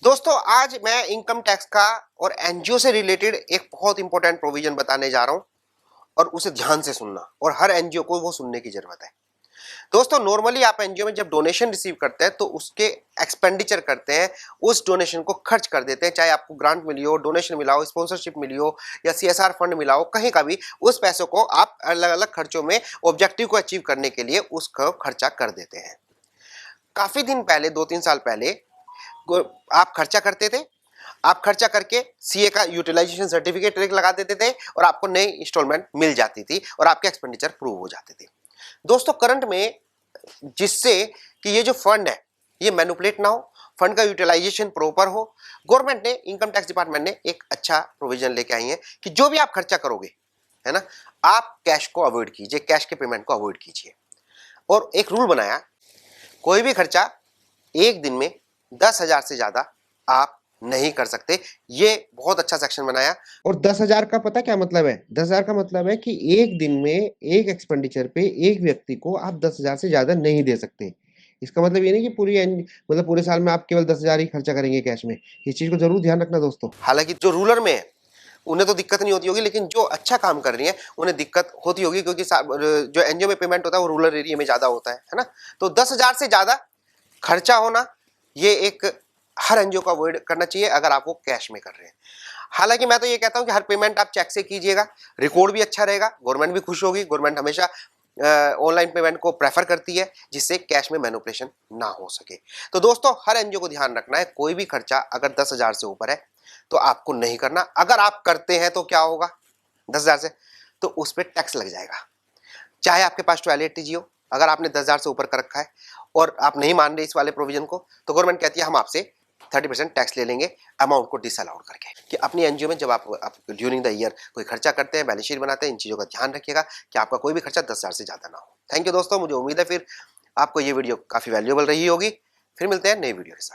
दोस्तों आज मैं इनकम टैक्स का और एनजीओ से रिलेटेड एक बहुत इंपॉर्टेंट प्रोविजन बताने जा रहा हूं और उसे ध्यान से सुनना और हर एनजीओ को वो सुनने की जरूरत है। दोस्तों नॉर्मली आप एनजीओ में जब डोनेशन रिसीव करते हैं तो उसके एक्सपेंडिचर करते हैं, उस डोनेशन को खर्च कर देते हैं, चाहे आपको ग्रांट मिली हो, डोनेशन मिला हो, स्पॉन्सरशिप मिली हो या सीएसआर फंड मिला हो, कहीं का भी उस पैसों को आप अलग अलग खर्चों में ऑब्जेक्टिव को अचीव करने के लिए उसको खर्चा कर देते हैं। काफी दिन पहले 2-3 साल पहले आप खर्चा करते थे, आप खर्चा करके सीए का यूटिलाइजेशन सर्टिफिकेट लगा देते थे और आपको नई इंस्टॉलमेंट मिल जाती थी और आपके एक्सपेंडिचर प्रूव हो जाते थे। दोस्तों करंट में जिससे कि ये जो फंड है ये मैनिपुलेट ना हो, फंड का यूटिलाइजेशन प्रॉपर हो, गवर्नमेंट ने, इनकम टैक्स डिपार्टमेंट ने एक अच्छा प्रोविजन लेके आई है कि जो भी आप खर्चा करोगे, है ना, आप कैश को अवॉइड कीजिए, कैश के पेमेंट को अवॉइड कीजिए। और एक रूल बनाया, कोई भी खर्चा एक दिन में 10,000 से ज्यादा आप नहीं कर सकते। ये बहुत अच्छा सेक्शन बनाया। और 10,000 का पता क्या मतलब है? 10,000 का मतलब है कि एक दिन में एक एक्सपेंडिचर पे एक व्यक्ति को आप 10,000 से ज्यादा नहीं दे सकते। इसका मतलब ये नहीं कि मतलब पूरे साल में आप केवल 10,000 ही खर्चा करेंगे कैश में। इस चीज को जरूर ध्यान रखना दोस्तों। हालांकि जो रूरल में है उन्हें तो दिक्कत नहीं होती होगी, लेकिन जो अच्छा काम कर रही है उन्हें दिक्कत होती होगी, क्योंकि जो एनजीओ में पेमेंट होता है वो रूरल एरिया में ज्यादा होता है ना। तो 10,000 से ज्यादा खर्चा होना ये एक हर एनजीओ को अवॉइड करना चाहिए अगर आप वो कैश में कर रहे हैं। हालांकि मैं तो ये कहता हूं कि हर पेमेंट आप चेक से कीजिएगा, रिकॉर्ड भी अच्छा रहेगा, गवर्नमेंट भी खुश होगी। गवर्नमेंट हमेशा ऑनलाइन पेमेंट को प्रेफर करती है जिससे कैश में मैनिपुलेशन ना हो सके। तो दोस्तों हर एनजीओ को ध्यान रखना है, कोई भी खर्चा अगर 10,000 से ऊपर है तो आपको नहीं करना। अगर आप करते हैं तो क्या होगा, 10,000 से तो उस पर टैक्स लग जाएगा, चाहे आपके पास टॉयलेट हो। अगर आपने 10,000 से ऊपर कर रखा है और आप नहीं मान रहे इस वाले प्रोविजन को, तो गवर्नमेंट कहती है हम आपसे 30% टैक्स ले लेंगे अमाउंट को डिसअलाउड करके। कि अपनी एनजीओ में जब आप ड्यूरिंग द ईयर कोई खर्चा करते हैं, बैलेंस शीट बनाते हैं, इन चीज़ों का ध्यान रखिएगा कि आपका कोई भी खर्चा 10,000 से ज़्यादा ना हो। थैंक यू दोस्तों, मुझे उम्मीद है फिर आपको ये वीडियो काफ़ी वैल्यूएबल रही होगी। फिर मिलते हैं नई वीडियो के साथ।